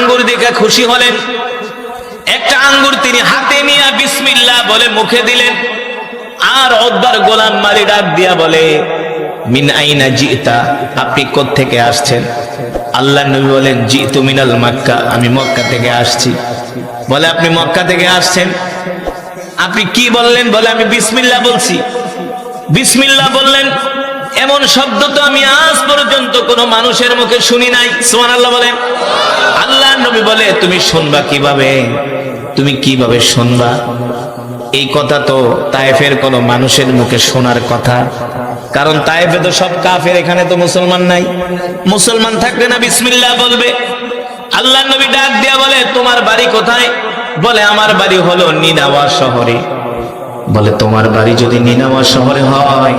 আঙ্গুর দেখে খুশি হলেন। একটা আঙ্গুর তিনি হাতে নিয়ে বিসমিল্লাহ বলে মুখে দিলেন। আর উতবার গোলাম মালি ডাক দিয়া বলে, মিন আইনা জিতা, আপনি কোত্থেকে আসছেন? আল্লাহর নবী বলেন, জিতু মিনাল মক্কা, আমি মক্কা থেকে আসছি। বলে, আপনি মক্কা থেকে আসছেন, আপনি কি বললেন? বলে, আমি বিসমিল্লাহ বলছি। বিসমিল্লাহ বললেন, এমন শব্দ তো আমি আজ পর্যন্ত কোন মানুষের মুখে শুনি নাই। সুবহানাল্লাহ বলেন। আল্লাহর নবী বলে, তুমি শুনবা কিভাবে? তুমি কিভাবে শুনবা? এই কথা তো তায়েফের কোন মানুষের মুখে শোনার কথা, কারণ তায়েফে তো সব কাফের, এখানে তো মুসলমান নাই। মুসলমান থাকলে না বিসমিল্লাহ বলবে? আল্লাহর নবী ডাক দিয়া বলে, তোমার বাড়ি কোথায়? বলে, আমার বাড়ি হলো নিনাওয়া শহরে। বলে, তোমার বাড়ি যদি নিনাওয়া শহরে হয়,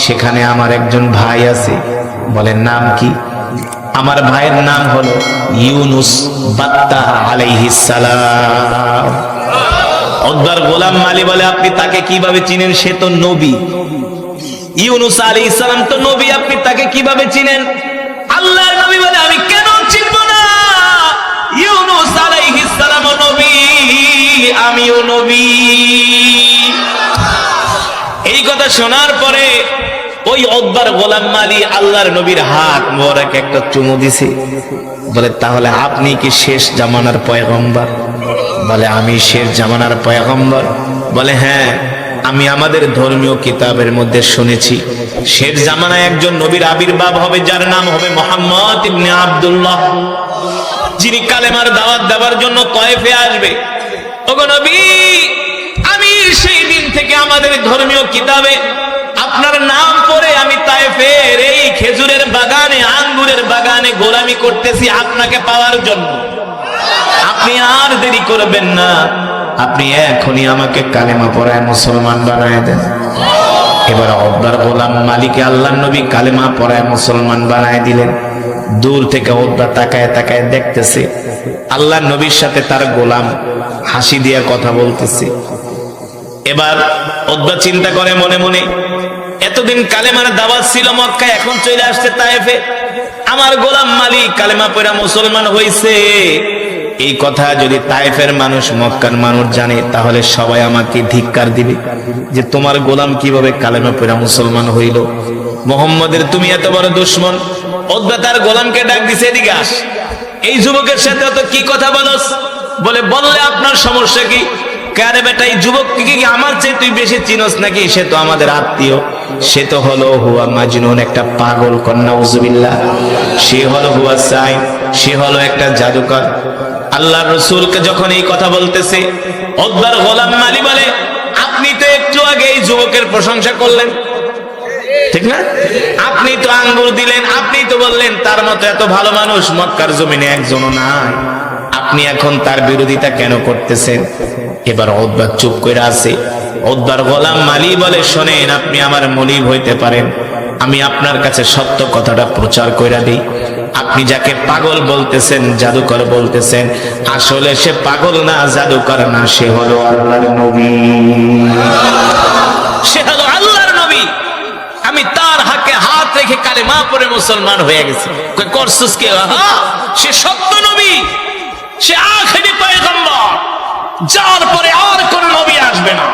সেখানে আমার একজন ভাই আছে। বলে, নাম কি? আমার ভাইয়ের নাম হলো ইউনুস বাত্তাহ আলাইহিস সালাম। উতবার গোলাম মালি বলে, আপনি তাকে কিভাবে চিনেন? সে তো নবী। ইউনুস আলাইহিস সালাম তো নবী, আপনি তাকে কিভাবে চিনেন? আল্লাহর নবী বলে, আমি কেন চিনব না? ইউনুস আলাইহিস সালামও নবী, আমিও নবী। এই কথা শোনার পরে ওই উতবার গোলাম মালি আল্লাহর নবীর হাত মোবারক একটা চুমু দিছে। বলে, তাহলে আপনি কি শেষ জামানার পয়গম্বর? বলে, আমি শেষ জামানার পয়গম্বর। বলে, হ্যাঁ, আমি আমাদের ধর্মীয় কিতাবের মধ্যে শুনেছি শেষ জামানায় একজন নবীর আবির্ভাব হবে, যার নাম হবে মুহাম্মদ ইবনে আব্দুল্লাহ, যিনি কালেমার দাওয়াত দেওয়ার জন্য তায়েফে আসবে। ওগো নবী, আমি সেই দিন থেকে আমাদের ধর্মীয় কিতাবে আপনার নাম পড়ে আমি তায়েফের এই খেজুরের বাগানে, আঙ্গুরের বাগানে গোলামি করতেছি আপনাকে পাওয়ার জন্য। আপনি আর দেরি করবেন না, আপনি এখনই আমাকে কালেমা পড়ায় মুসলমান বানায় দেন। এবার উতবার গোলাম মালিকে আল্লাহর নবী কালেমা পড়ায় মুসলমান বানায় দিলেন। দূর থেকে উতবা তাকায় তাকায় দেখতেছে আল্লাহর নবীর সাথে তার গোলাম হাসি দিয়ে কথা বলতেছে। এবার উতবা চিন্তা করে মনে মনে, এতদিন কালেমার দাওয়াত ছিল মক্কায়, এখন চলে আসছে তায়েফে, আমার গোলাম মালিক কালেমা পড়া মুসলমান হইছে। এই কথা যদি তায়েফের মানুষ, মক্কার মানুষ জানে, তাহলে সবাই আমাকে ধিক্কার দিবে যে তোমার গোলাম কিভাবে কালেমা পড়া মুসলমান হইল। মুহাম্মদের তুমি এত বড় দুশমন। উতবা তার গোলামকে ডাক দিছে, এদিকে আস, এই যুবকের সাথে তো কি কথা বলস? বলে, বললে আপনার সমস্যা কি? কারে বেটা, এই যুবক কি আমার চেয়ে তুই বেশি চিনস নাকি? সে তো আমাদের আত্মীয়, সে তো হলো হুয়া মাজনুন, একটা পাগল কন্যা, উযুবিল্লাহ। সে হলো হুয়া সাইন, সে হলো একটা জাদুকর। আল্লাহর রাসূলকে যখন এই কথা বলতেছে, উতবার গোলাম মালি বলে, আপনি তো একটু আগে এই যুবকের প্রশংসা করলেন, ঠিক না? আপনি তো আঙ্গুর দিলেন, আপনি তো বললেন তার মতো এত ভালো মানুষ মক্কার জমিনে একজনও নাই। আপনি এখন তার বিরোধিতা কেন করতেছেন? এবার উতবা চুপ করে আছে। উতবার গোলাম মালি বলে, শোনেন, আপনি আমার মনিব হইতে পারেন, আমি আপনার কাছে সত্য কথাটা প্রচার কইরা দিই। আপনি যাকে পাগল বলতেছেন, জাদুকর বলতেছেন, আসলে সে পাগল না, জাদুকর না, সে হলো আল্লাহর নবী। সে হলো আল্লাহর নবী। আমি তার হাতে হাত রেখে কালেমা পড়ে মুসলমান হয়ে গেছি। কই করছস কি? সে সত্য নবী, সে আখেরি পয়গম্বর, যার পরে আর কোন নবী আসবে না,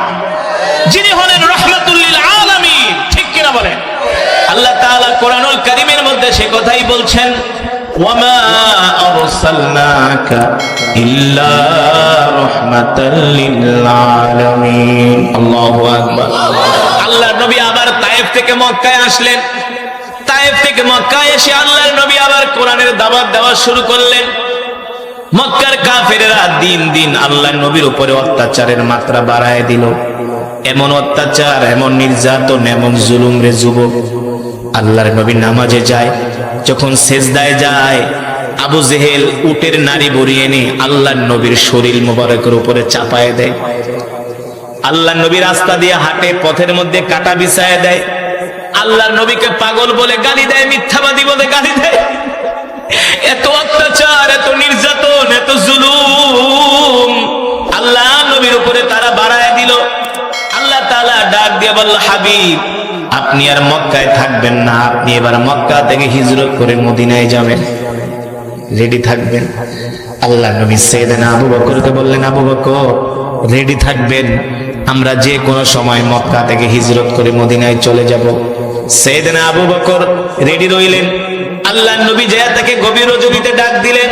যিনি হলেন রাহমাতুল লিল আলামিন। ঠিক কিনা বলেন? আল্লাহ তাআলা কোরআনুল কারীমের মধ্যে সে কথাই বলছেন, ওয়ামা আরসালনাকা ইল্লা রাহমাতাল লিল আলামিন। আল্লাহু আকবার। আল্লাহর নবী আবার তায়েফ থেকে মক্কায় আসলেন। তায়েফ থেকে মক্কায় এসে আল্লাহর নবী আবার কোরআনের দাওয়াত দেওয়া শুরু করলেন। মক্কার কাফেরেরা দিন দিন আল্লাহর নবীর উপরে অত্যাচারের মাত্রা বাড়ায় দিল। এমন অত্যাচার, এমন নির্যাতন, এমন জুলুম রে যুবক। আল্লাহর নবী নামাজে যায়, যখন সেজদায় যায়, আবু জেহেল উটের নাড়ি বরিয়ে এনে আল্লাহর নবীর শরীর মোবারকের উপরে চাপায় দেয়। আল্লাহর নবী রাস্তা দিয়ে হাঁটে, পথের মধ্যে কাটা বিছায় দেয়। আল্লাহর নবীকে পাগল বলে গালি দেয়, মিথ্যাবাদী বলে গালি দেয়। এত অত্যাচার, এত নির্যাতন, এত জুলুম আল্লাহ নবীর উপরে তারা বাড়ায় দিল। আল্লাহ তাআলা ডাক দিয়ে বলল, হাবিব, আপনি আর মক্কায় থাকবেন না, আপনি এবার মক্কা থেকে হিজরত করে মদিনায় যাবেন, রেডি থাকবেন। আল্লাহ নবী সাইয়েদনা আবু বকরকে বললেন, আবু বকর রেডি থাকবেন, আমরা যে কোনো সময় মক্কা থেকে হিজরত করে মদিনায় চলে যাব। সাইয়েদনা আবু বকর রেডি রইলেন। আল্লাহ নবী যায় তাকে গভীর রজনীতে ডাক দিলেন।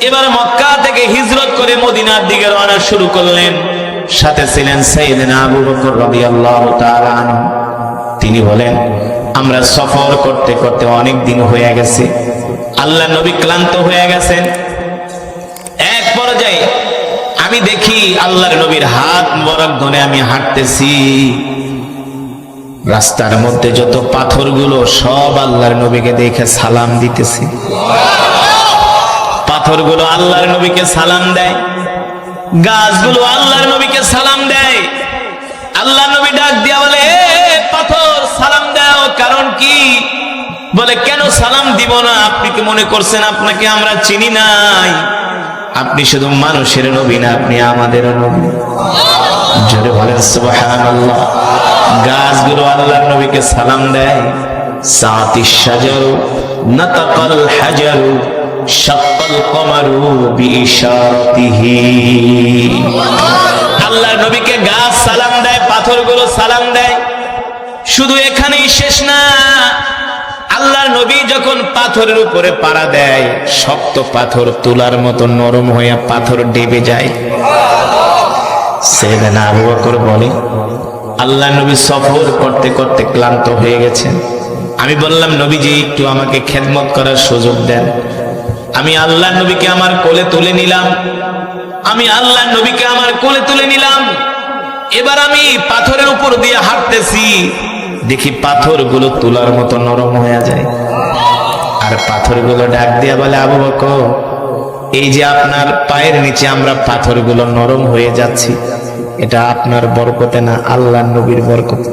এবার মক্কা থেকে হিজরত করে মদিনার দিকে রওনা শুরু করলেন। সাথে ছিলেন সাইয়েদনা আবু বকর রাদিয়াল্লাহু তাআলা আনহু। তিনি বলেন, আমরা সফর করতে করতে অনেক দিন হয়ে গেছে, আল্লাহ নবী ক্লান্ত হয়ে গেছেন। এক পর্যায়ে আমি দেখি আল্লাহর নবীর হাত মোবারক ধরে আমি হাঁটতেছি, রাস্তার মধ্যে যত পাথরগুলো সব আল্লাহর নবীকে দেখে সালাম দিতেছি। পাথরগুলো আল্লাহর নবীকে সালাম দেয়, গাছগুলো আল্লাহর নবীকে সালাম দেয়। আল্লাহ নবী ডাক দিয়া বলে, এ পাথর সালাম দাও। কারণ কি? বলে, কেন সালাম দিব না? আপনি কি মনে করছেন আপনাকে আমরা চিনি নাই? আপনি শুধু মানুষের নবী না, আপনি আমাদের নবী। জোরে বলেন সুবহানাল্লাহ। গাছগুলো আল্লাহর নবীকে সালাম দেয়। সাতিশ শাজারু নাতাকাল হাজারু শাক্কাল কমারু বিইশারাতিহি। আল্লাহর নবীকে গাছ সালাম দেয়, পাথরগুলো সালাম দেয়। শুধু এখানেই শেষ না, আল্লাহর নবী যখন পাথরের উপরে পাড়া দেয়, শক্ত পাথর তুলার মতো নরম হয়ে পাথর ডেবে যায়। সাইয়েদনা আবু বকর বলে, আল্লাহর নবী সফর করতে করতে ক্লান্ত হয়ে গেছেন। আমি বললাম, নবীজি একটু আমাকে খেদমত করার সুযোগ দেন। আমি আল্লাহর নবীকে আমার কোলে তুলে নিলাম। এবার আমি পাথরের উপর দিয়ে হাঁটতেছি, দেখি পাথরগুলো তুলার মতো নরম হয়ে যায়। আর পাথরগুলো ডাক দিয়া বলে, আবু বকর, এই যে আপনার পায়ের নিচে আমরা পাথরগুলো নরম হয়ে যাচ্ছি, এটা আপনার বরকতে না, আল্লাহর নবীর বরকতে।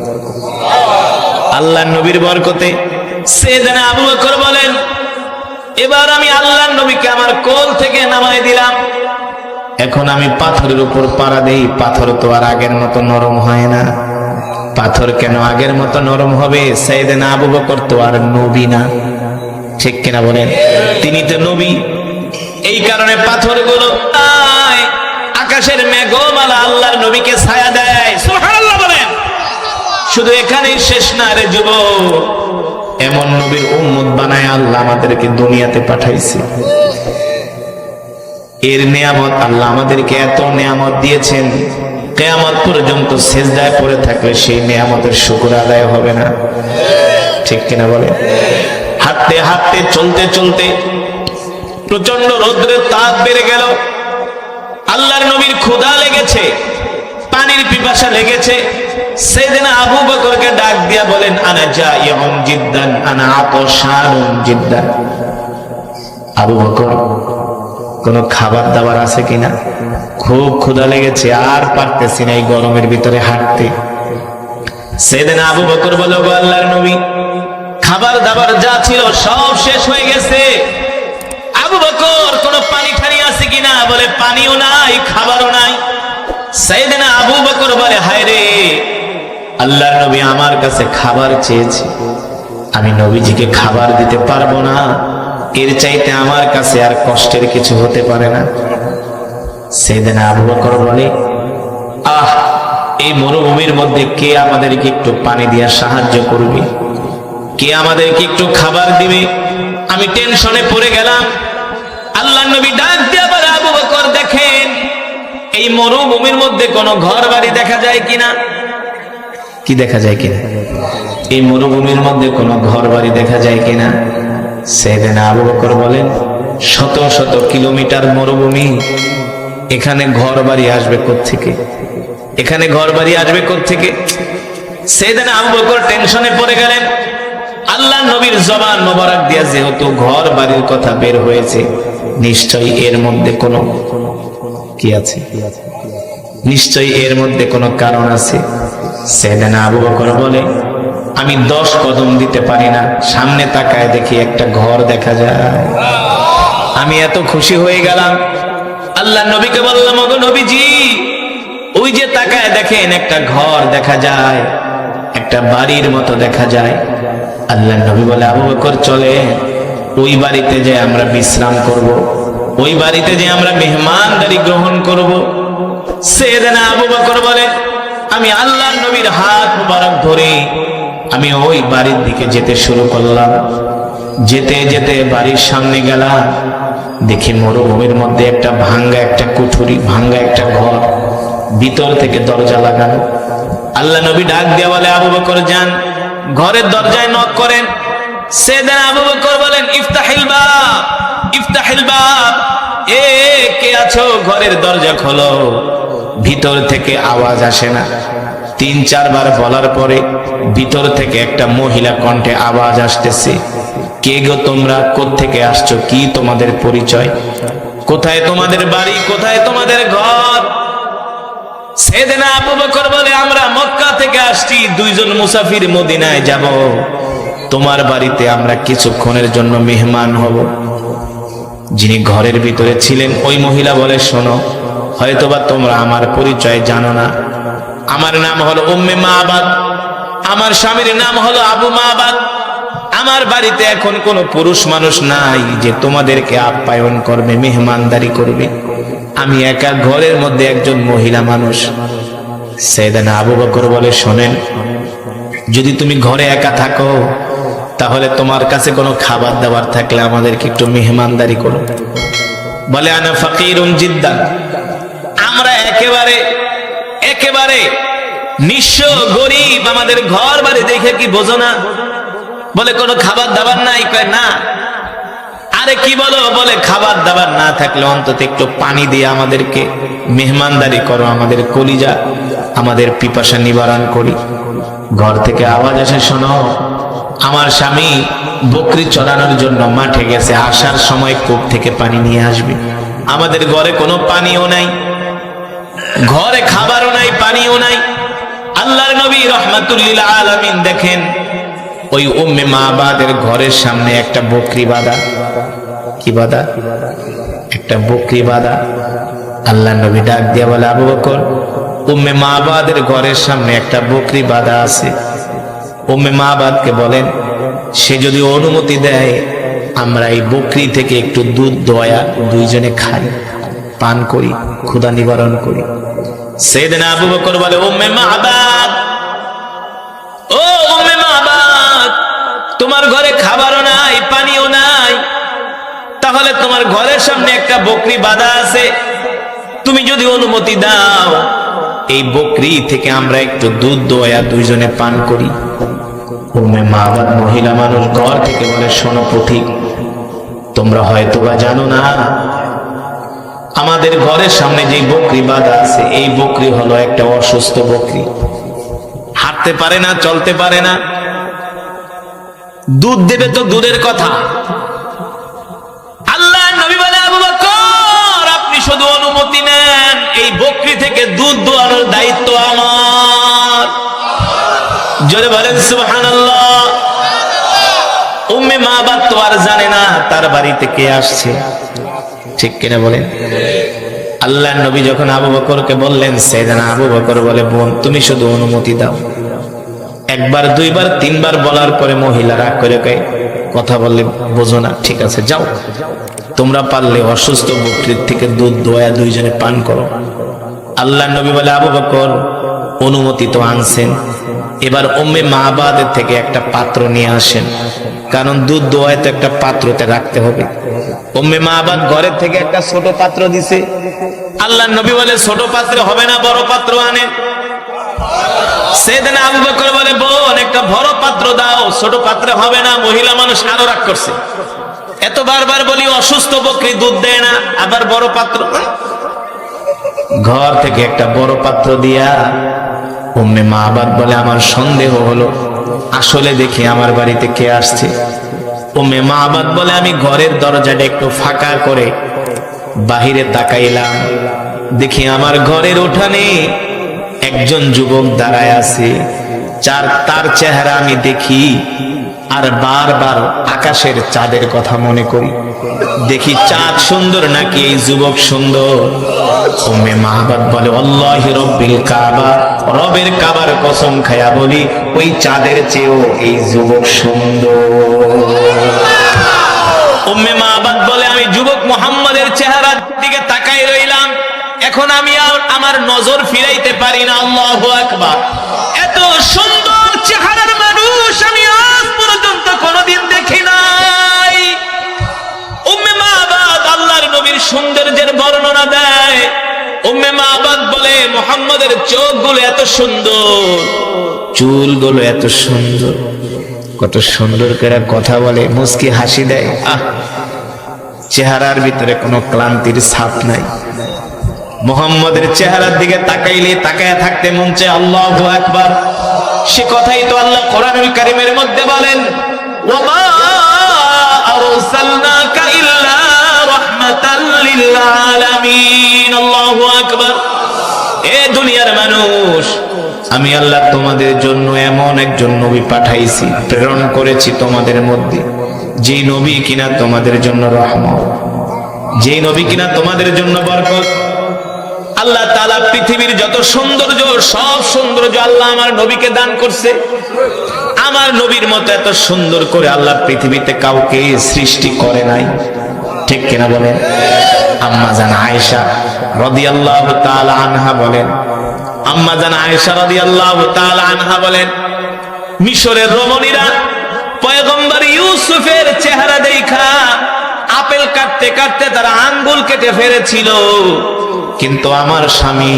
আল্লাহর নবীর বরকতে। সাইয়েদনা আবু বকর বলেন, এবার আমি আল্লাহর নবীকে আমার কোল থেকে নামাই দিলাম। এখন আমি পাথরের উপর পাড়া দেই, পাথর তো আর আগের মতো নরম হয় না। পাথর কেন আগের মতো নরম হবে? সাইয়েদনা আবু বকর তো আর নবী না, ঠিক কিনা বলেন? তিনি তো নবী। এই কারণে পাথরগুলো আকাশের মেঘমালা আল্লাহর নবীকে ছায়া দেয়। সুবহানাল্লাহ বলেন। শুধু এখানেই শেষ না রে যুবক, এমন নবীর উম্মত বানায় আল্লাহ আমাদেরকে দুনিয়াতে পাঠাইছে। এর নিয়ামত, আল্লাহ আমাদেরকে এত নিয়ামত দিয়েছেন, কিয়ামত পর্যন্ত সিজদায় পড়ে থাকলে সেই নিয়ামতের শুকর আদায় হবে না, ঠিক কিনা বলে? হাঁটতে হাঁটতে চলতে চলতে প্রচন্ড রৌদ্রের তাপ বেড়ে গেল। আল্লাহর নবীর ক্ষুধা লেগেছে, পানির পিপাসা লেগেছে। সাইয়েদনা আবু বকরকে ডাক দিয়া বলেন, আনা জাইউন জিদ্দান, আনা আতশানুন জিদ্দান। আবু বকর, কোনো খাবার দাবার আছে কিনা? খুব ক্ষুধা লেগেছে, আর পারতেছি না এই গরমের ভিতরে হাঁটতে। সাইয়েদনা আবু বকর বলে, গো আল্লাহর নবী, খাবার দাবার যা ছিল সব শেষ হয়ে গেছে। আবু বকর, কোনো পানি ঠানি আছে কিনা? বলে, পানিও নাই, খাবারও নাই। সাইয়েদনা আবু বকর বলে, হায় রে, আল্লাহর নবী আমার কাছে খাবার চেয়েছে, আমি নবীজিকে খাবার দিতে পারবো না, এর চাইতে আমার কাছে আর কষ্টের কিছু হতে পারে না। সাইয়েদনা আবু বকর বলে, আহ, এই মরুভূমির মধ্যে কে আমাদেরকে একটু পানি দিয়ে সাহায্য করবে? কে আমাদেরকে একটু খাবার দিবে? আমি টেনশনে পড়ে গেলাম। আল্লাহর নবী ডাক দিয়ে বলে, আবু বকর, দেখেন এই মরুভূমির মধ্যে কোনো ঘর বাড়ি দেখা যায় কিনা? কি দেখা যায় কিনা? এই মরুভূমির মধ্যে কোনো ঘর বাড়ি দেখা যায় কিনা? সাইয়েদনা আবু বকর বলেন, শত শত কিলোমিটার মরুভূমি, এখানে ঘর বাড়ি আসবে কোত্থেকে? এখানে ঘর বাড়ি আসবে কোত্থেকে? সাইয়েদনা আবু বকর টেনশনে পড়ে গেলেন। আল্লাহ নবীর জবান মোবারক দিয়া যেহেতু ঘর বাড়ির কথা বের হয়েছে, নিশ্চয়ই এর মধ্যে কোনো কি আছে, নিশ্চয়ই এর মধ্যে কোনো কারণ আছে। সাইয়েদনা আবু বকর বলে, আমি 10 কদম দিতে পারি না, সামনে তাকায় দেখি একটা ঘর দেখা যায়। আমি এত খুশি হয়ে গেলাম। আল্লাহ নবীকে বললাম, ওগো নবীজি, ওই যে তাকায় দেখেন একটা ঘর দেখা যায়, একটা বাড়ির মতো দেখা যায়। আল্লাহ নবী বলে, আবু বকর, চলে ওই বাড়িতে যে আমরা বিশ্রাম করব, ওই বাড়িতে যে আমরা মেহমানদারি গ্রহণ করব। সাইয়েদনা আবু বকর বলে, আমি আল্লাহর নবীর হাত মুবারক ধরে আমি ওই বাড়ির দিকে যেতে শুরু করলাম। যেতে যেতে বাড়ির সামনে গেলাম, দেখি মরুভূমির মধ্যে একটা ভাঙ্গা একটা কুঠুরি, ভাঙ্গা একটা ঘর, ভিতর থেকে দরজা লাগানো। আল্লাহ নবী ডাক দিয়ে বলে, আবু বকর যান, ঘরের দরজায় নক করেন। সাইয়েদনা আবু বকর বলেন, ইফতাহিল বাব, ইফতাহিল বাব, এ কে আছো, ঘরের দরজা খোলো। ভিতর থেকে আওয়াজ আসে না। 3-4 বার বলার পরে ভিতর থেকে একটা মহিলা কণ্ঠে আওয়াজ আসতেছে, কে গো তোমরা, কোত্থেকে আসছো, কি তোমাদের পরিচয়, কোথায় তোমাদের বাড়ি, কোথায় তোমাদের ঘর? সাইয়েদনা আবু বকর বলে, আমরা মক্কা থেকে আসছি, 2 জন মুসাফির মদিনায় যাব, তোমার বাড়িতে আমরা কিছুক্ষণের জন্য মেহমান হব। যিনি ঘরের ভিতরে ছিলেন ওই মহিলা বলে, শোনো, হয়তোবা তোমরা আমার পরিচয় জানো না, আমার নাম হলো উম্মে মাবাদ, আমার স্বামীর নাম হলো আবু মাবাদ। আমার বাড়িতে এখন কোনো পুরুষ মানুষ নাই যে তোমাদেরকে আপ্যায়ন করবে, মেহমানদারি করবে, আমি একা ঘরের মধ্যে একজন মহিলা মানুষ। সাইয়েদনা আবু বকর বলে, শোনেন, যদি তুমি ঘরে একা থাকো তাহলে তোমার কাছে কোনো খাবার দাবার থাকলে আমাদেরকে একটু মেহমানদারি করো। বলে, আনা ফাকিরুন জিদ্দান, আমরা একেবারে একেবারে নিঃস্ব গরিব, আমাদের ঘর বাড়ি দেখে কি বোঝো না? বলে, কোনো খাবার দাবার নাই? কয় না। আরে কি বলো? বলে, খাবার দাবার না থাকলে অন্তত একটু পানি দিয়ে আমাদেরকে মেহমানদারি করো, আমাদের কলিজা, আমাদের পিপাসা নিবারণ করি। ঘর থেকে আওয়াজ আসে, শোনো, আমার স্বামী বকরি চড়ানোর জন্য মাঠে গেছে, আসার সময় কূপ থেকে পানি নিয়ে আসবে। আমাদের ঘরে কোনো পানিও নাই, ঘরে খাবারও নাই, পানিও নাই। আল্লাহর নবী রাহমাতুল লিল আলামিন দেখেন ওই উম্মে মাবাদের ঘরের সামনে একটা বকরি বাঁধা। কি বাঁধা? একটা বকরি বাঁধা। আল্লাহর নবী ডাক দিয়ে বলে, আবু বকর, উম্মে মাবাদের ঘরের সামনে একটা বকরি বাঁধা আছে। উম্মে মাবাদকে বলেন, সে যদি অনুমতি দেয় আমরা এই বকরি থেকে একটু দুধ দোয়া 2 জনে খাই, পান করি, ক্ষুধা নিবারণ করি। সাইয়েদনা আবু বকর বলে, উম্মে মাবাদ, ও উম্মে মাবাদ, তোমার ঘরে খাবারও নাই, পানিও নাই, তাহলে তোমার ঘরের সামনে একটা বকরি বাঁধা আছে, তুমি যদি অনুমতি দাও এই বকরি থেকে আমরা একটু দুধ দোয়া 2 জনে পান করি। উম্মে মাবাদ মহিলা মানুষ ঘর থেকে বলে, শোনো পথিক, তোমরা হয়তোবা জানো না, আমাদের ঘরের সামনে যে বকরি বাঁধা আছে এই বকরি হলো একটা অসুস্থ বকরি, হাঁটতে পারে না, চলতে পারে না, দুধ দেবে তো দূরের কথা। আল্লাহ নবী বলে, আবু বকর, আপনি শুধু অনুমতি নেন, এই বকরি থেকে দুধ দোয়ানোর দায়িত্ব আমার। জোরে বলেন সুবহানাল্লাহ। উম্মে মাবাদ তো আর জানে না তার বাড়িতে কে আসছে, ঠিক কিনা বলেন? আল্লাহর নবী যখন আবু বকরকে বললেন, সাইয়েদনা আবু বকর বলে, বোন, তুমি শুধু অনুমতি দাও। 1 বার 2 বার 3 বার বলার পরে মহিলা রাগ করে কয়, কথা বললে বোঝো না, ঠিক আছে যাও, তোমরা পারলে অসুস্থ বকরির থেকে দুধ দোয়া 2 জনে পান করো। আল্লাহর নবী বলে, আবু বকর, অনুমতি তো আনছেন, এবার উম্মে মাবাদের থেকে একটা পাত্র নিয়ে আসেন, কারণ দুধ দোয়ায় তো একটা পাত্রতে রাখতে হবে। উম্মে মাবাদ ঘরের থেকে একটা ছোট পাত্র দিছে। আল্লাহর নবী বলে, ছোট পাত্রে হবে না, বড় পাত্র আনেন। সাইয়েদনা আবু বকর বলে, বোন, একটা বড় পাত্র দাও, ছোট পাত্রে হবে না। মহিলা মানুষ আরো রাগ করছে, এত বারবার বলি অসুস্থ বকরি দুধ দেয় না, আবার বড় পাত্র। ঘর থেকে একটা বড় পাত্র দিয়া উম্মে মাবাদ বলে, আমার সন্দেহ হলো, আসলে দেখি আমার বাড়িতে কে আসছে। উম্মে মাবাদ বলে, আমি ঘরের দরজাটা একটু ফাঁকা করে বাহিরে তাকাইলাম, দেখি আমার ঘরের উঠানে একজন যুবক দাঁড়ায় আছে, তার চেহারা আমি দেখি আর বারবার আকাশের চাঁদের কথা মনে করি, দেখি চাঁদ সুন্দর নাকি এই যুবক সুন্দর। উম্মে মাহবাব বলে, আল্লাহি রব্বিল কাবা, রবের কাবার কসম খায়া বলি, ওই চাঁদের চেয়েও এই যুবক সুন্দর। উম্মে মাবাদ বলে আমি যুবক মুহাম্মাদের চেহারার দিকে তাকাই রইলাম, এখন আমি আর আমার নজর ফিরাইতে পারি না। আল্লাহু আকবার। এত সুন্দর চেহারার মানুষ আমি আজ পর্যন্ত কোনোদিন দেখি নাই। উম্মে মাবাদ আল্লাহর নবীর সৌন্দর্যের বর্ণনা দেয়। উম্মে মাবাদ বলে মুহাম্মাদের চোখগুলো এত সুন্দর, চুলগুলো এত সুন্দর, কত সুন্দর করে কথা বলে, মুস্কি হাসি দেয়। চেহারার ভিতরে কোনো ক্লান্তির ছাপ নাই। মুহাম্মাদের চেহারার দিকে তাকাইলে তাকায়া থাকতে মন চায়। আল্লাহু আকবার। সে কথাই তো আল্লাহ কোরআনুল কারীমের মধ্যে বলেন, ওয়া মা আরসালনাকা ইল্লা রাহমাতাল লিল আলামিন। আল্লাহু আকবার। এ দুনিয়ার মানুষ, আমি আল্লাহ তোমাদের জন্য এমন একজন নবী পাঠাইছি, প্রেরণ করেছি তোমাদের মধ্যে, যেই নবী কিনা তোমাদের জন্য রহমত, যেই নবী কিনা তোমাদের জন্য বরকত। আল্লাহ তাআলা পৃথিবীর যত সৌন্দর্য, সব সৌন্দর্য আল্লাহ আমার নবীকে দান করছে। আমার নবীর মতো এত সুন্দর করে আল্লাহ পৃথিবীতে কাউকে সৃষ্টি করে নাই। ঠিক কিনা বলেন? আম্মা জান আয়েশা রাদিয়াল্লাহু তাআলা আনহা বলেন, আম্মা জান আয়েশা রাদিয়াল্লাহু তাআলা আনহা বলেন, মিশরের রমণীরা পয়গম্বর ইউসুফের চেহারা দেখা আপেল কাটতে কাটতে তারা আঙ্গুল কেটে ফেলেছিল, কিন্তু আমার স্বামী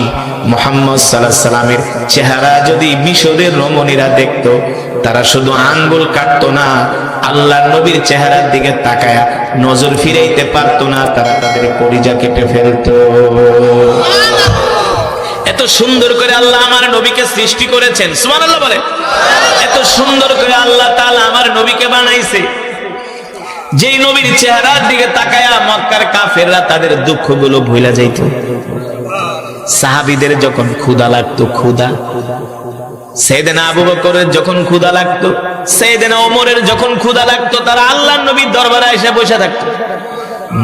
মুহাম্মদ সাল্লাল্লাহু আলাইহি সাল্লামের চেহারা যদি মিশরের রমণীরা দেখতো, তারা শুধু আঙ্গুল কাটতো না, আল্লাহর নবীর চেহারার দিকে তাকায়া নজর ফিরাইতে পারতো না, তারা তাদের কলিজা কেটে ফেলতো। এত সুন্দর করে আল্লাহ আমার নবীকে সৃষ্টি করেছেন। সুবহানাল্লাহ বলে। এত সুন্দর করে আল্লাহ তাআলা আমার নবীকে বানাইছে, যেই নবীর চেহারার দিকে তাকায়া মক্কার কাফেররা তাদের দুঃখগুলো ভুলে যাইত। সাহাবীদের যখন ক্ষুধা লাগতো, ক্ষুধা, সাইয়েদনা আবু বকরের যখন ক্ষুধা লাগতো, সাইয়েদনা ওমরের যখন ক্ষুধা লাগতো, তারা আল্লাহর নবীর দরবারে এসে বসে থাকতো,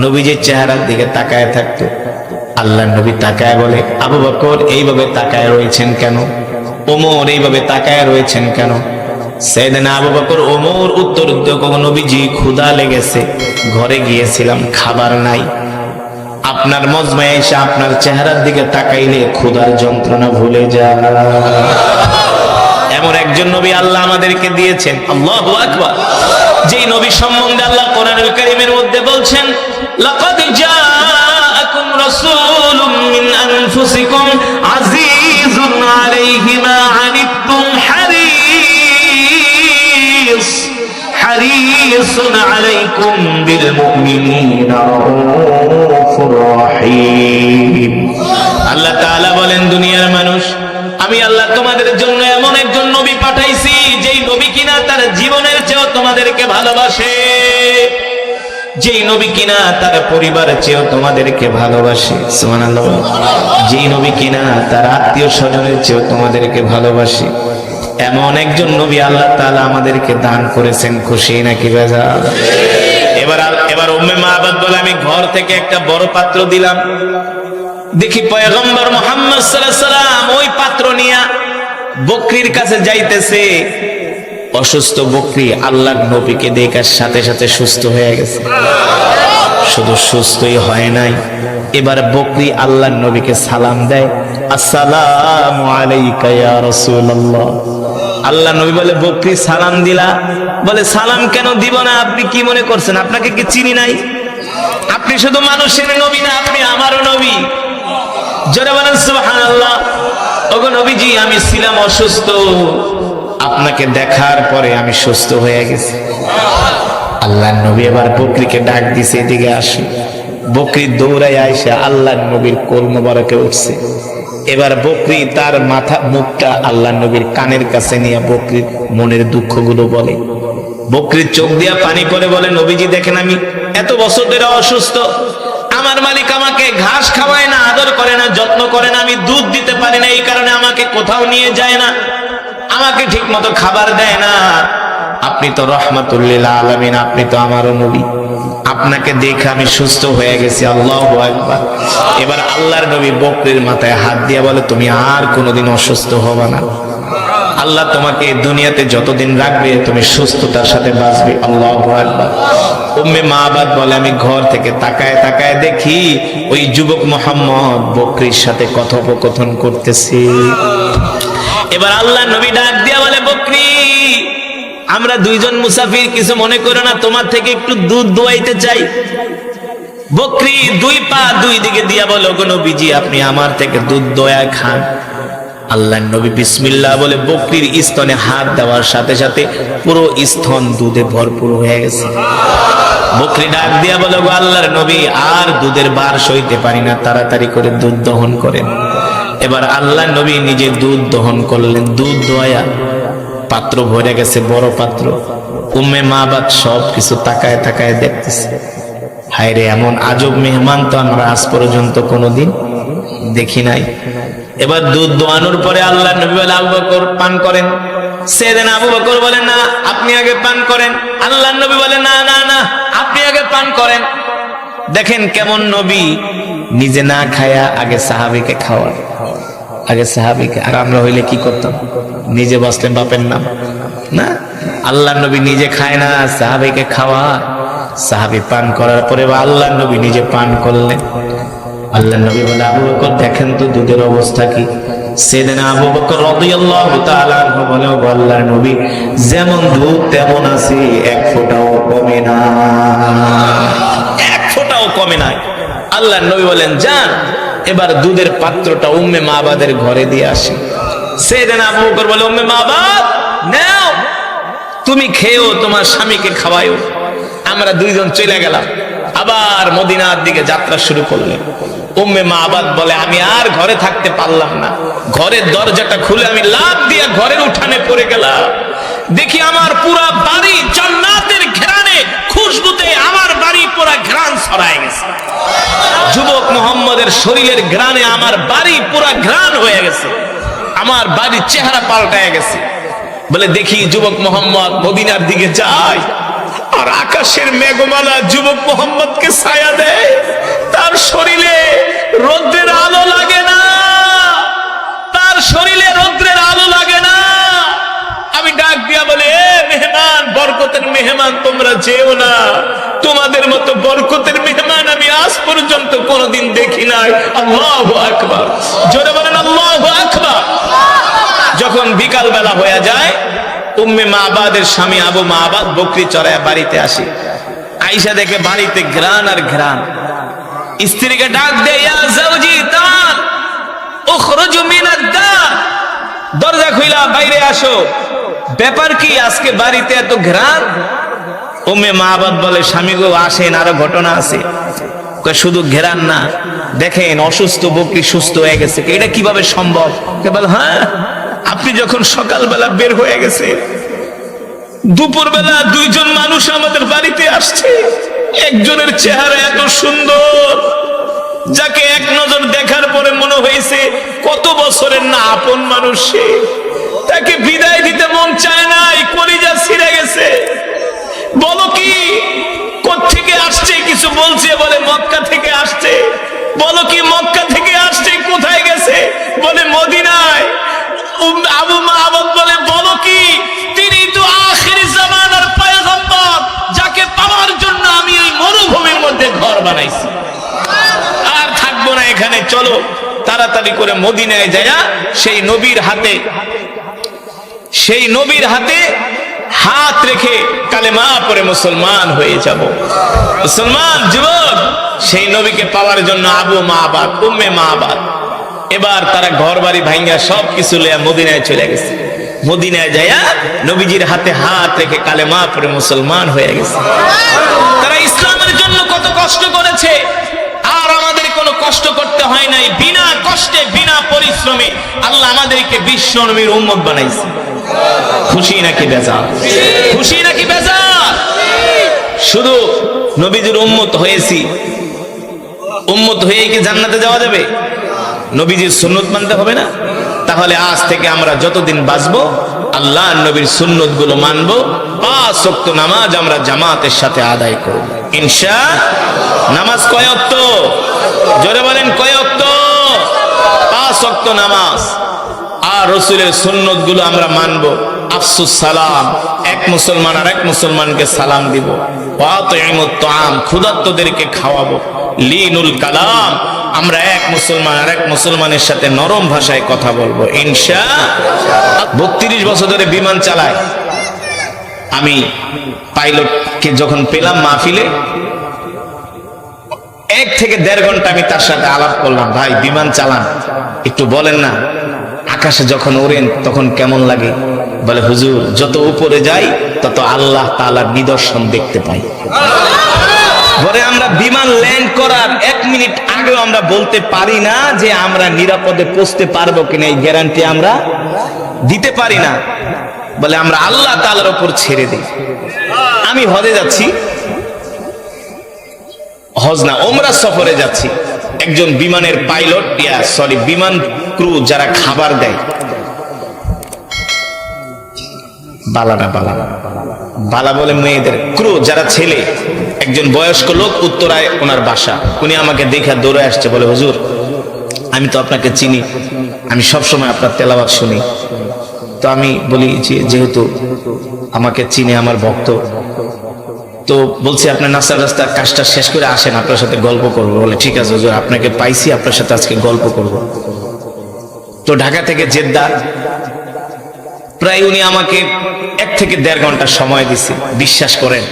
নবীজির চেহারার দিকে তাকায় থাকতো। আল্লাহর নবী তাকায় বলে, আবু বকর এইভাবে তাকায় রয়েছেন কেন? ওমর এইভাবে তাকায় রয়েছেন কেন? সাইয়েদনা আবু বকর ওমর উত্তর দিত, নবীজি ক্ষুধা লেগেছে, ঘরে গিয়েছিলাম, খাবার নাই, আপনার মজমায় এসে আপনার চেহারার দিকে তাকাইলে ক্ষুধার যন্ত্রণা ভুলে যায়। এমন একজন নবী আল্লাহ আমাদেরকে দিয়েছেন। আল্লাহু আকবার। যেই নবী সম্বন্ধে আল্লাহ কোরআনুল কারীমের মধ্যে বলছেন, লাকাদ জাআকুম রাসূলুম মিন আনফুসিকুম আজিজুন আলাইহি মা আনিতুম হারিসুন আলাইকুম বিল মুমিনিনা রাউফুর রহিম। আল্লাহ তাআলা বলেন, দুনিয়ার মানুষ, আমি আল্লাহ তোমাদের জন্য এমন একজন নবী পাঠাইছি, যেই নবী কিনা তার জীবনের চেয়েও তোমাদেরকে ভালোবাসে, যেই নবী কিনা তার পরিবারের চেয়েও তোমাদেরকে ভালোবাসে। সুবহানাল্লাহ। যেই নবী কিনা তার আত্মীয় স্বজনের চেয়েও তোমাদেরকে ভালোবাসে, এমন একজন নবী আল্লাহ তাআলা আমাদেরকে দান করেছেন। খুশি নাকি বেজার? এবার উম্মে মাবাদ বলে, আমি ঘর থেকে একটা বড় পাত্র দিলাম, দেখি পয়গম্বর মুহাম্মদ সাল্লাল্লাহু আলাইহি সাল্লাম ওই পাত্র নিয়ে বকরির কাছে যাইতেছে। অসুস্থ বকরি আল্লাহর নবীকে দেখার সাথে সাথে সুস্থ হয়ে গেছে। শুধু সুস্থই হয় নাই, এবার বকরি আল্লাহর নবীকে সালাম দেয়, আসসালামু আলাইকা ইয়া রাসূলুল্লাহ। আল্লাহ নবী বলে, বকরি সালাম দিলা? বলে, সালাম কেন দিব না? আপনি কি মনে করছেন আপনাকে কি চিনি নাই? আপনি শুধু মানুষের নবী না, আপনি আমারও নবী। জোরে বলেন সুবহানাল্লাহ। ওগো নবীজি, আমি ছিলাম অসুস্থ, আপনাকে দেখার পরে আমি সুস্থ হয়ে গেছি। আল্লাহর নবী এবার বকরিকে ডাক দিছে, এদিকে আসে। বকরি দৌড়ায় আইসা আল্লাহর নবীর কোল মোবারকে উঠছে। এবার বকরি তার মাথা মুখটা আল্লাহর নবীর কানের কাছে নিয়ে বকরির মনের দুঃখগুলো বলে। বকরির চোখ দিয়া পানি পড়ে, বলে, নবীজি দেখেন, আমি এত বছর ধরে অসুস্থ, আমার মালিক আমাকে ঘাস খাওয়ায় না, আদর করে না, যত্ন করে না, আমি দুধ দিতে পারি না, এই কারণে আমাকে কোথাও নিয়ে যায় না, আমাকে ঠিক মতো খাবার দেয় না। আপনি তো রহমাতুল লিল আলামিন, আপনি তো আমারও নবী, আপনাকে দেখে আমি সুস্থ হয়ে গেছি। আল্লাহু আকবার। এবার আল্লাহর নবী বকরির মাথায় হাত দিয়ে বলে, তুমি আর কোনোদিন অসুস্থ হবে না। আল্লাহ তোমাকে দুনিয়াতে যতদিন রাখবে তুমি সুস্থতার সাথে বাঁচবে। আল্লাহু আকবার। উম্মে মাবাদ বলে আমি ঘর থেকে তাকায় তাকায় দেখি ওই যুবক মোহাম্মদ বকরির সাথে কথোপকথন করতেছে। এবার আল্লাহ নবী ডাক দিয়া বলে, বকরি আমরা দুইজন মুসাফির, কিছু মনে করো না, তোমার থেকে একটু দুধ দোয়াইতে চাই। বকরি দুই পা দুই দিকে দিয়া বলো, গো নবীজি আপনি আমার থেকে দুধ দোয়া খান। আল্লাহ নবী বিসমিল্লাহ বলে বকরির স্তনে হাত দেওয়ার সাথে সাথে পুরো স্তন দুধে ভরপুর হয়ে গেছে। বকরি ডাক দিয়া বলো, গো আল্লাহর নবী আর দুধের বার সইতে পারি না, তাড়াতাড়ি করে দুধ দহন করেন। এবার আল্লাহ নবী নিজে দুধ দহন করলেন। দুধ দোয়া পাত্র ভরে গেছে, বড় পাত্র। উম্মে মাবাদ সব কিছু তাকায় তাকায় দেখতেছে। হায়রে, এমন আজব মেহমান তো আমরা আজ পর্যন্ত কোনোদিন দেখি নাই। এবার দুধ দোয়ানোর পরে আল্লাহ নবী বলে, আবু বকর পান করেন। সেদিন আবু বকর বলে, না আপনি আগে পান করেন। আল্লাহ নবী বলে, না না না আপনি আগে পান করেন। দেখেন কেমন নবী, নিজে না খায়া আগে সাহাবীকে খাওয়া, আগে সাহাবীকে। আর আমরা হইলে কি করতাম? নিজে বসলেন বাপের নাম না। আল্লাহ নবী নিজে খায় না, সাহাবীকে খাওয়া। সাহাবী পান করার পরে আল্লাহ নবী নিজে পান করলেন। আল্লাহ নবী বলে, আবু বকর দেখেন তো দুধের অবস্থা কি। সেদিন আবু বকর রাদিয়াল্লাহু তাআলা আনহু বলে, ও আল্লাহর নবী যেমন দুধ তেমন আছে, এক ফোঁটাও কমে না, এক ফোঁটাও কমে নাই। আল্লাহর নবী বলেন, যান এবার দুধের পাত্রটা উম্মে মাবাদের ঘরে দিয়ে আসি। সেদিন আবু বকর বলে, উম্মে মাবাদ নাও, তুমি খেয়েও তোমার স্বামীকে খাওয়াইও। আমরা দুইজন চলে গেলাম, আবার মদিনার দিকে যাত্রা শুরু করলেন। উম্মে মাবাদ বলে, আমি আর ঘরে থাকতে পারলাম না, ঘরের দরজাটা খুলে আমি লাফ দিয়ে ঘরের উঠানে পড়ে গেলাম। দেখি আমার পুরা বাড়ি জান্নাতের ঘ্রাণে, খুশবুতে আমার বাড়ি পুরা ঘ্রাণ ছড়ায় গেছে। যুবক মোহাম্মদের শরীরের ঘ্রাণে আমার বাড়ি পুরা ঘ্রাণ হয়ে গেছে, আমার বাড়ির চেহারা পাল্টায় গেছে। বলে দেখি যুবক মোহাম্মদ মদিনার দিকে যায়, আর আকাশের মেঘমালা যুবক মোহাম্মদকে ছায়া দেয়। তার শরীরে রৌদ্রের আলো লাগে না, তার শরীরে রৌদ্রের আলো লাগে না। আমি ডাক দিয়া বলে, এ মেহমান, বরকতের মেহমান তোমরা যেও না, তোমাদের মতো বরকতের মেহমান আমি আজ পর্যন্ত কোনোদিন দেখি নাই। আল্লাহু আকবার, জোরে বলেন আল্লাহু আকবার। যখন বিকাল বেলা হয়ে যায়, উম্মে মাবাদের স্বামী আবু মাবাদ বকরি চড়ায় বাড়িতে আসে। আয়েশা দেখে বাড়িতে ঘ্রাণ আর ঘ্রাণ। স্ত্রীকে ডাক দেয়, ইয়া জাওজি তাল উখরুজু মিনাদ দার, দরজা খুইলা বাইরে আসো। ব্যাপার কি আজকে বাড়িতে এত ঘ্রাণ? উম্মে মাবাদ বলে, স্বামী গো আসেন, আরো ঘটনা আছে। শুধু ঘেরান না, দেখেন অসুস্থ বকরি সুস্থ হয়ে গেছে। এটা কিভাবে সম্ভব? বলে, হ্যাঁ আপনি যখন সকালবেলা বের হয়ে গেছে, দুপুরবেলা দুইজন মানুষ আমাদের বাড়িতে আসছে। একজনের চেহারা এত সুন্দর, যাকে এক নজর দেখার পরে মনে হয়েছে কত বছরের না আপন মানুষ সে। তাকে বিদায় দিতে মন চায় নাই, কলিজা ছিঁড়ে গেছে। বলো কি কোত্থেকে আসছে? কিছু বলছে, বলে মক্কা থেকে আসছে। বলো কি মক্কা থেকে আসছে? কোথায় গেছে? বলে মদিনায়। আবু মাহমুদ বলে, বলো কি তিনি তো আখির জামানার পয়গম্বর, যাকে পাওয়ার জন্য আমি এই মরুভূমির মধ্যে ঘর বানাইছি। আর থাকবো না এখানে, চলো তাড়াতাড়ি করে মদিনায় যায়া সেই নবীর হাতে হাত রেখে কালেমা পড়ে মুসলমান হয়ে যাব। মুসলমান যুবক সেই নবীকে পাওয়ার জন্য আবু মাবাদ, উম্মে মাবাদ এবার তারা ঘর বাড়ি ভাঙ্গা সবকিছু লইয়া মদিনায় চলে গেছে। মদিনায় যায়া নবীজির হাতে হাত রেখে কালেমা পড়ে মুসলমান হয়ে গেছে। তারা ইসলামের জন্য কত কষ্ট করেছে, আর আমাদের কোনো কষ্ট করতে হয় নাই। বিনা কষ্টে বিনা পরিশ্রমে আল্লাহ আমাদেরকে বিশ্ব নবীর উম্মত বানাইছে। খুশি নাকি বেজার? খুশি নাকি বেজার? শুধু নবীজির উম্মত হয়েছি, উম্মত হয়ে কি জান্নাতে যাওয়া যাবে? নবীজির সুন্নত মানতে হবে না? তাহলে আজ থেকে আমরা যতদিন বাঁচবো আল্লাহ নবীর সুন্নত গুলো মানবো। 5 ওয়াক্ত নামাজ আমরা জামাতের সাথে আদায় করব ইনশাআল্লাহ। নামাজ কয় ওয়াক্ত? জোরে বলেন কয় ওয়াক্ত? 5 ওয়াক্ত নামাজ। আর আল্লাহ রসুলের সুন্নত গুলো আমরা মানবো। আফসুস সালাম, এক মুসলমান আর এক মুসলমানকে সালাম দিব। ওয়াতিমুত তাআম, ক্ষুধার্তদেরকে খাওয়াবো। লিনুল কালাম, আমরা এক মুসলমান আর এক মুসলমানের সাথে নরম ভাষায় কথা বলবো ইনশাআল্লাহ। 32 বছর ধরে বিমান চালায়। আমি পাইলটকে যখন পেলাম মাহফিলে, 1 থেকে 1.5 ঘন্টা আমি তার সাথে আলাপ করলাম। ভাই বিমান চালান, একটু বলেন না, আকাশে যখন ওড়েন তখন কেমন লাগে? বলে হুজুর, যত উপরে যাই তত আল্লাহ তাআলার নিদর্শন দেখতে পাই। পরে আমরা বিমান ল্যান্ড করার 1 মিনিট আগেও আমরা বলতে পারি না যে আমরা নিরাপদে পৌঁছতে পারবো কিনা, এই গ্যারান্টি আমরা দিতে পারি না। বলে আমরা আল্লাহ তাআলার উপর ছেড়ে দিই। আমি হজে যাচ্ছি, হজ না ওমরা সফরে যাচ্ছি। একজন বিমানের পাইলট, বিমান ক্রু যারা খাবার দেয়, বালা বলে মেয়েদের ক্রু যারা ছেলে, একজন বয়স্ক লোক উত্তরায় ওনার বাসা। উনি আমাকে দেখে দৌড়ে আসছে, বলে হুজুর আমি তো আপনাকে চিনি, আমি সবসময় আপনার তেলাওয়াত শুনি। তো আমি বলি যেহেতু আমাকে চিনে, আমার ভক্ত, তো বলছি আপনার নাস্তা রাস্তা কাজটা শেষ করে আসেন, আপনার সাথে গল্প করবো। বলে ঠিক আছে হুজুর, আপনাকে পাইছি, আপনার সাথে আজকে গল্প করব। তো ঢাকা থেকে জেদ্দা প্রায় উনি আমাকে 1 থেকে 1.5 ঘন্টা সময় দিছে। বিশ্বাস করেন,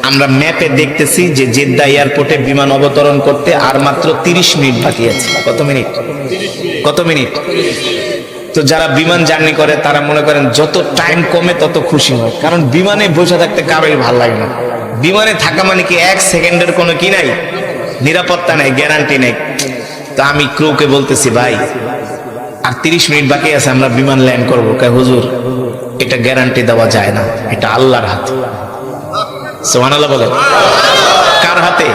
আমরা ম্যাপে দেখতেছি যে জেদ্দা এয়ারপোর্টে বিমান অবতরণ করতে আর মাত্র 30 মিনিট বাকি আছে। কত মিনিট? তো যারা বিমান জার্নি করে তারা মনে করেন যত টাইম কমে তত খুশি হয়, কারণ বিমানে বসে থাকতে কারোই ভাল লাগে না। বিমানে থাকা মানে কি 1 সেকেন্ডের কোনো কি নাই, নিরাপত্তা নাই, গ্যারান্টি নেই। তো আমি ক্রুকে বলতেছি, ভাই আর 30 মিনিট বাকি আছে, আমরা বিমান ল্যান্ড করবো। হুজুর এটা গ্যারান্টি দেওয়া যায় না, এটা আল্লাহর হাতে। সুবহানাল্লাহ বলেন। কার হাতে?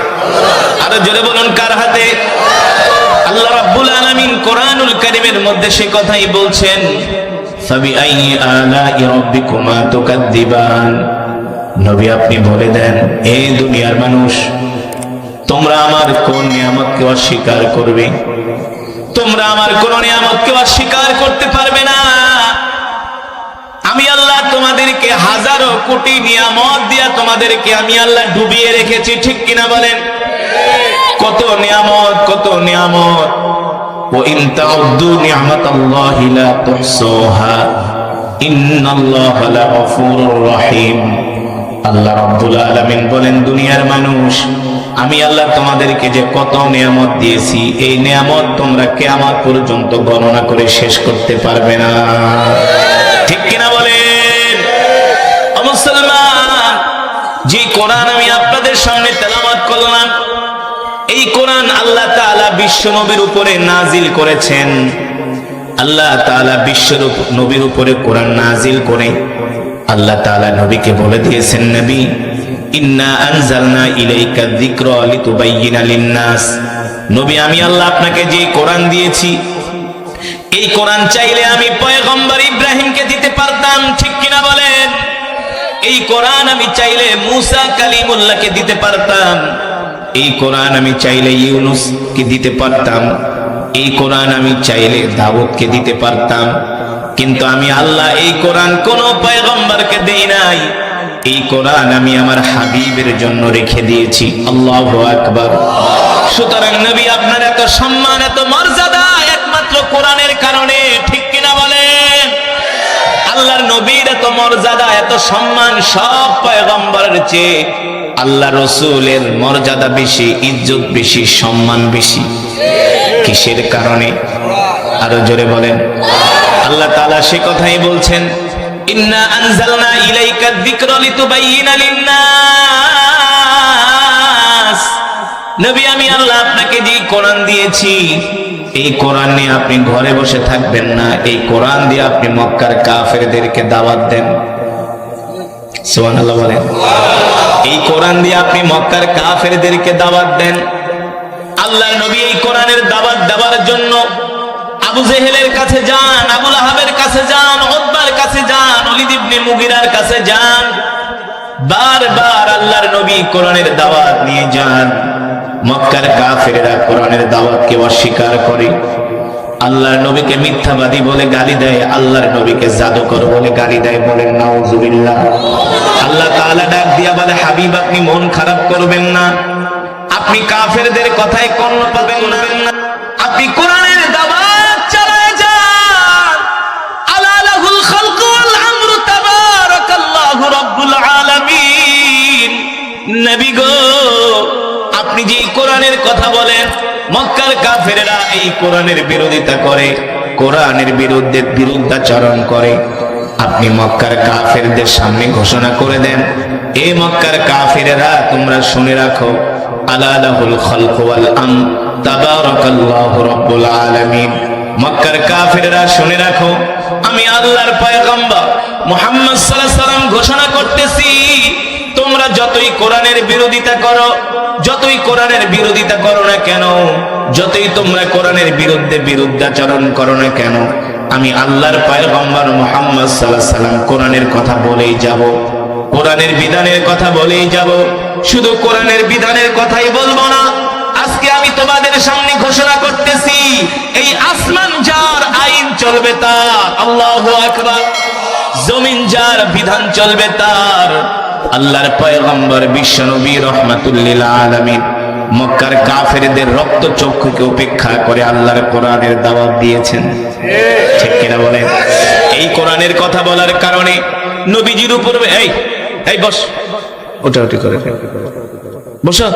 আরো জোরে বলুন, কার হাতে? আল্লাহ রাব্বুল আলামিন কোরআনুল কারীমের মধ্যে সে কথাই বলছেন, ফাবিআইয়ি আলাই রাব্বিকুমা তুকাদ্দিবান। নবী আপনি বলে দেন, এই দুনিয়ার মানুষ, তোমরা আমার কোন নিয়ামতকে অস্বীকার করবে? তোমরা আমার কোন নিয়ামতকে অস্বীকার করতে পারবে না। আমি আল্লাহ তোমাদেরকে হাজারো কোটি নিয়ামত দিয়া তোমাদেরকে আমি আল্লাহ ডুবিয়ে রেখেছি, ঠিক কিনা বলেন? কত নিয়ামত, কত নিয়ামত। ওয়া ইন তাউদ্দু নি'মাতাল্লাহি লা তুহসুহা ইন্নাল্লাহা লাগফুরুর রহিম। আল্লাহ রাব্বুল আলামিন বলেন, দুনিয়ার মানুষ, আমি আল্লাহ তোমাদেরকে যে কত নিয়ামত দিয়েছি, এই নিয়ামত তোমরা কিয়ামত পর্যন্ত গণনা করে শেষ করতে পারবে না, ঠিক কিনা বলেন? ও মুসলমান, যে কোরআন আমি আপনাদের সামনে তেলাওয়াত করলাম, এই কোরআন আল্লাহ তাআলা বিশ্ব নবীর উপরে নাজিল করেছেন। আল্লাহ তাআলা বিশ্ব নবীর উপরে কোরআন নাজিল করে আল্লাহ তাআলা নবীকে বলে দিয়েছেন, নবী ইন্না আনজালনা ইলাইকা যিকরা লিতুবাইয়িনা লিন-নাস। নবী আমি আল্লাহ আপনাকে যে কোরআন দিয়েছি, এই কোরআন চাইলে আমি পয়গম্বর ইব্রাহিমকে দিতে পারতাম, ঠিক কিনা বলেন? এই কোরআন আমি চাইলে মুসা কালিমুল্লাহকে দিতে পারতাম, এই কোরআন আমি চাইলে ইউনূসকে দিতে পারতাম, এই কোরআন আমি চাইলে দাউদকে দিতে পারতাম, কিন্তু আমি আল্লাহ এই কোরআন কোন পয়গম্বরকে দেই নাই। এই কোরআন আমি আমার হাবিবের জন্য রেখে দিয়েছি। আল্লাহু আকবার। সুতরাং নবী আপনার এত সম্মান, এত মর্যাদা একমাত্র কোরআনের কারণে, ঠিক কিনা বলেন? আল্লাহর নবীর এত মর্যাদা, এত সম্মান সব পয়গম্বরের চেয়ে আল্লাহ রসুলের মর্যাদা বেশি, ইজ্জত বেশি, সম্মান বেশি। কিসের কারণে? আরো জোরে বলেন। আল্লাহ তাআলা সে কথাই বলছেন, ইন্না আনজালনা ইলাইকা যিকরা লিতুবাইয়িনা লিন-নাস। নবী আমি আল্লাহ আপনাকে যে কোরআন দিয়েছি, এই কোরআন নিয়ে আপনি ঘরে বসে থাকবেন না, এই কোরআন দিয়ে আপনি মক্কার কাফেরদেরকে দাওয়াত দেন। সুবহানাল্লাহ বলেন। এই কোরআন দিয়ে আপনি মক্কার কাফেরদেরকে দাওয়াত দেন। আল্লাহর নবী এই কোরআনের দাওয়াত দেওয়ার জন্য আবু জেহেলের কাছে যান, আবু লাহাবের কাছে যান, উতবার কাছে যান, ওলীদ ইবনে মুগীরার কাছে যান। বারবার আল্লাহর নবী কোরআনের দাওয়াত নিয়ে যান। মক্কার কাফেররা কোরআনের দাওয়াতকে অস্বীকার করে। আল্লাহর নবীকে মিথ্যাবাদী বলে গালি দেয়, আল্লাহর নবীকে জাদুকর বলে গালি দেয়। বলেন নাউজুবিল্লাহ। আল্লাহ তাআলা ডাক দিয়া বলে, হাবিব আপনি মন খারাপ করবেন না, আপনি কাফেরদের কথায় কর্ণ পাবেন না, আপনি কোরআনের দাওয়াত চালায় যান। আলা লাহুল খালকু ওয়াল আমরু তাবারাকাল্লাহু রাব্বুল আলামিন। নবী গো, আপনি যে কোরআনের কথা বলেন, মক্কার কাফেরেরা এই কোরআনের বিরোধিতা করে, কোরআনের বিরুদ্ধে বিরুদ্ধাচরণ করে। আপনি মক্কার কাফেরদের সামনে ঘোষণা করে দেন, এ মক্কার কাফেরেরা তোমরা শুনে রাখো, আলা লাহুল খালকু ওয়াল আমর তাবারাকাল্লাহু রাব্বুল আলামিন। মক্কার কাফেরেরা শুনে রাখো, আমি আল্লাহর পয়গম্বর মুহাম্মদ সাল্লাল্লাহু আলাইহি সাল্লাম ঘোষণা করতেছি, তোমরা যতই কোরআনের বিরোধিতা করো, যতই কোরআনের বিরোধিতা করো না কেন, যতই তোমরা কোরআনের বিরুদ্ধে বিরুদ্ধাচরণ করো না কেন, আমি আল্লাহর পয়গম্বর মুহাম্মদ সাল্লাল্লাহু আলাইহি সাল্লাম কোরআনের কথা বলেই যাব, কোরআনের বিধানের কথা বলেই যাব। শুধু কোরআনের বিধানের কথাই বলবো না, আজকে আমি তোমাদের সামনে ঘোষণা করতেছি, এই আসমান যার আইন চলবে তার, আল্লাহু আকবার, জমিন যার বিধান চলবে তার। আল্লাহর পয়গম্বর বিশ্বনবী রাহমাতুল লিল আলামিন মক্কার কাফেরদের রক্ত চক্ষুকে উপেক্ষা করে আল্লাহর কোরআনের দাওয়াত দিয়েছেন, ঠিক কিনা বলেন? এই কোরআনের কথা বলার কারণে নবীজির উপর এই বস, ওঠাউঠি করে, বসো,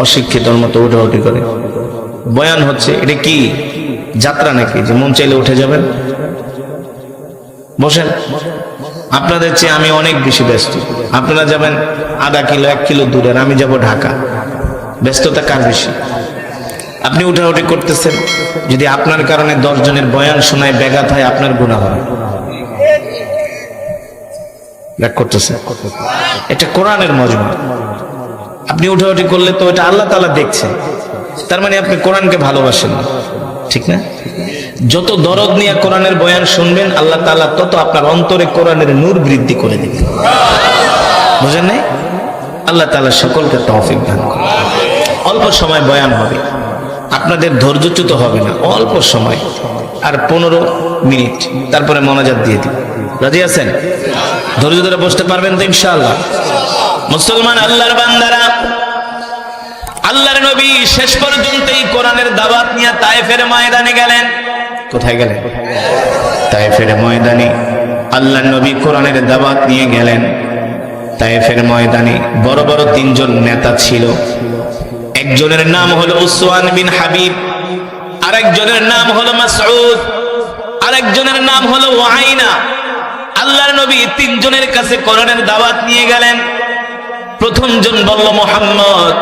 অশিক্ষিতর মতো ওঠাউঠি করে বয়ান হচ্ছে। এটা কি যাত্রা নাকি যে মন চাইলে উঠে যাবেন? বসেন। আপনাদের চেয়ে আমি অনেক বেশি ব্যস্ত। আপনারা যাবেন আধা কিলো 1 কিলো দূরের, আমি যাব ঢাকা। ব্যস্ততা কার বেশি? আপনি উঠাউঠি করতেছেন, যদি আপনার কারণে 10 জনের বয়ান শোনায় ব্যাঘাত হয়, আপনার গুনাহ হয়। রাগ করতেছে, এটা কোরআনের মজমা। আপনি উঠাউঠি করলে তো এটা আল্লাহ তাআলা দেখছেন, তার মানে আপনি কোরআনকে ভালোবাসেন না, ঠিক না? যত দরদ নিয়ে কোরআনের বয়ান শুনবেন, আল্লাহ তাআলা তত আপনার অন্তরে কোরআনের নূর বৃদ্ধি করে দিবেন। বুঝেন নাই? আল্লাহ তাআলা সকলকে তৌফিক দান করুন। অল্প সময় বয়ান হবে, আপনাদের ধৈর্যচ্যুত হবে না, অল্প সময়, আর 15 মিনিট, তারপরে মোনাজাত দিয়ে দিন। রাজি আছেন? ধৈর্য ধরে বসতে পারবেন তো ইনশাআল্লাহ? মুসলমান আল্লাহর বান্দারা, আল্লাহর নবী শেষ পর্যন্ত এই কোরআনের দাওয়াত নিয়ে তায়েফের ময়দানে গেলেন। কোথায় গেলেন? তায়েফের ময়দানে আল্লাহর নবী কোরআনের দাওয়াত নিয়ে গেলেন। তায়েফের ময়দানে বড় বড় 3 জন নেতা ছিল। একজনের নাম হলো উসওয়ান বিন হাবিব, আরেকজনের নাম হলো মাসউদ, আরেকজনের নাম হলো ওয়াইনা। আল্লাহর নবী 3 জনের কাছে কোরআনের দাওয়াত নিয়ে গেলেন। প্রথম জন বলল, মুহাম্মদ,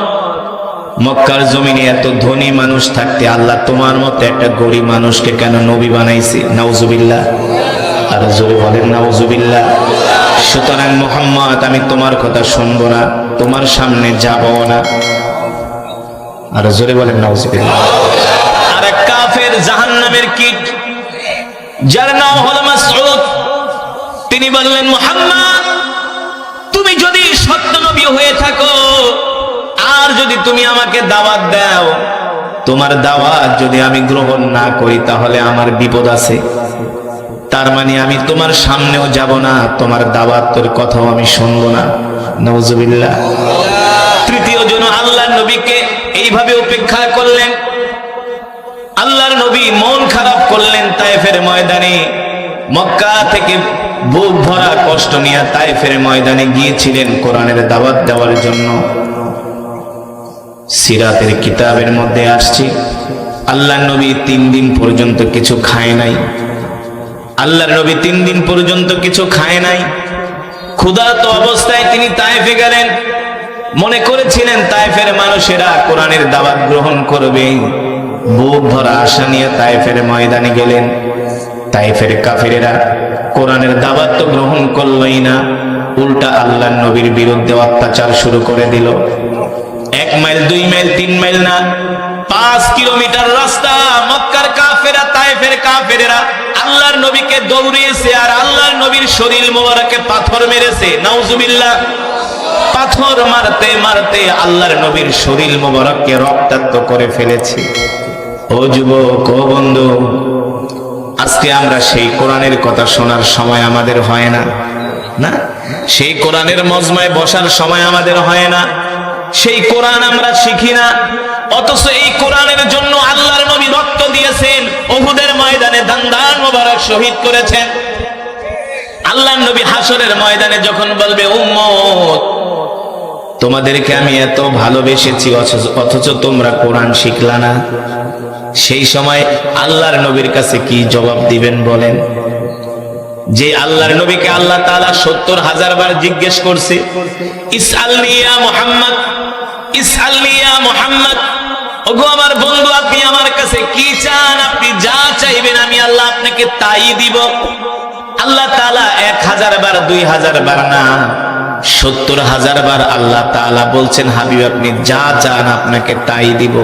মক্কার জমিনে এত ধনী মানুষ থাকতে আল্লাহ তোমার মতো একটা গরিব মানুষকে কেন নবী বানাইছে? নাউজুবিল্লাহ। আর জোরে বলেন নাউজুবিল্লাহ। সুতরাং মুহাম্মদ, আমি তোমার কথা শুনবো না, তোমার সামনে যাবো না। আর জোরে বলেন নাউজুবিল্লাহ। আর এক কাফের জাহান্নামের কীট, যার নাম হলো মাসউদ, তিনি বললেন, মুহাম্মদ, তুমি যদি সত্য নবী হয়ে থাকো, আর যদি তুমি আমাকে দাওয়াত দাও, তোমার দাওয়াত যদি আমি গ্রহণ না করি, তাহলে আমার বিপদ আছে। তার মানে আমি তোমার সামনেও যাব না, তোমার দাওয়াতের কথাও আমি শুনবো না। নাউজুবিল্লাহ। তৃতীয় জন আল্লাহর নবীকে এইভাবে উপেক্ষা করলেন। আল্লাহর নবী মন খারাপ করলেন। তায়েফের ময়দানে, মক্কা থেকে বুক ভরা কষ্ট নিয়ে তায়েফের ময়দানে গিয়েছিলেন কোরআনের দাওয়াত দেওয়ার জন্য। সিরাতের কিতাবের মধ্যে আসছে, আল্লাহর নবী 3 দিন পর্যন্ত কিছু খায় নাই। আল্লাহর নবী 3 দিন পর্যন্ত কিছু খায় নাই। ক্ষুধার্ত অবস্থায় তিনি তায়েফে গেলেন। মনে করেছিলেন তায়েফের মানুষেরা কোরআনের দাওয়াত গ্রহণ করবে। বুক ভরা আশা নিয়ে তায়েফের ময়দানে গেলেন। তায়েফের কাফেরেরা কোরআনের দাওয়াত তো গ্রহণ করলই না, উল্টা আল্লাহর নবীর বিরুদ্ধে অত্যাচার শুরু করে দিল। 1 মাইল 2 মাইল 3 মাইল না, 5 কিলোমিটার রাস্তা মক্কার কাফেরা, তায়েফের কাফেরেরা আল্লাহর নবীকে দৌড়িয়েছে, আর আল্লাহর নবীর শরীর মোবারকে পাথর মেরেছে। নাউজুবিল্লাহ। পাথর মারতে মারতে আল্লাহর নবীর শরীর মোবারককে রক্তাক্ত করে ফেলেছে। ও যুবক, ও বন্ধু, আজকে আমরা সেই কোরআনের কথা শোনার সময় আমাদের হয় না, না সেই কোরআনের মজমায় বসার সময় আমাদের হয় না, সেই কোরআন আমরা শিখি না। অথচ এই কোরআনের জন্য আল্লাহর নবী রক্ত দিয়েছেন, উহুদের ময়দানে দান্দান মোবারক শহীদ করেছেন। আল্লাহর নবী হাসরের ময়দানে যখন বলবে, উম্মত তোমাদেরকে আমি এত ভালোবেসেছি অথচ তোমরা কোরআন শিখলা না, সেই সময় আল্লাহর নবীর কাছে কি জবাব দিবেন বলেন? যে আল্লাহর নবীকে আল্লাহ তাআলা ৭০,০০০ বার জিজ্ঞেস করছে, ইসআলনি ইয়া মুহাম্মদ, ইসআলনি ইয়া মুহাম্মদ, ওগো আমার বন্ধু আপনি আমার কাছে কি চান? আপনি যা চাইবেন আমি আল্লাহ আপনাকে তাই দিব। আল্লাহ তাআলা ১,০০০ বার ২,০০০ বার না, ৭০,০০০ বার আল্লাহ তাআলা বলছেন, হাবিব আপনি যা চান আপনাকে তাই দিব।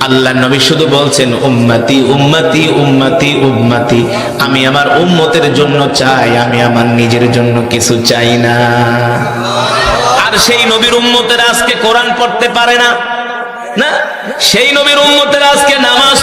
আল্লাহ নবী শুধু বলছেন, উম্মতি উম্মতি উম্মতি উম্মতি, আমি আমার উম্মতের জন্য চাই, আমি আমার নিজের জন্য কিছু চাই না। আর সেই নবীর উম্মতেরা আজকে কোরআন পড়তে পারে না, না সেই নবীর উম্মতেরা আজকে নামাজ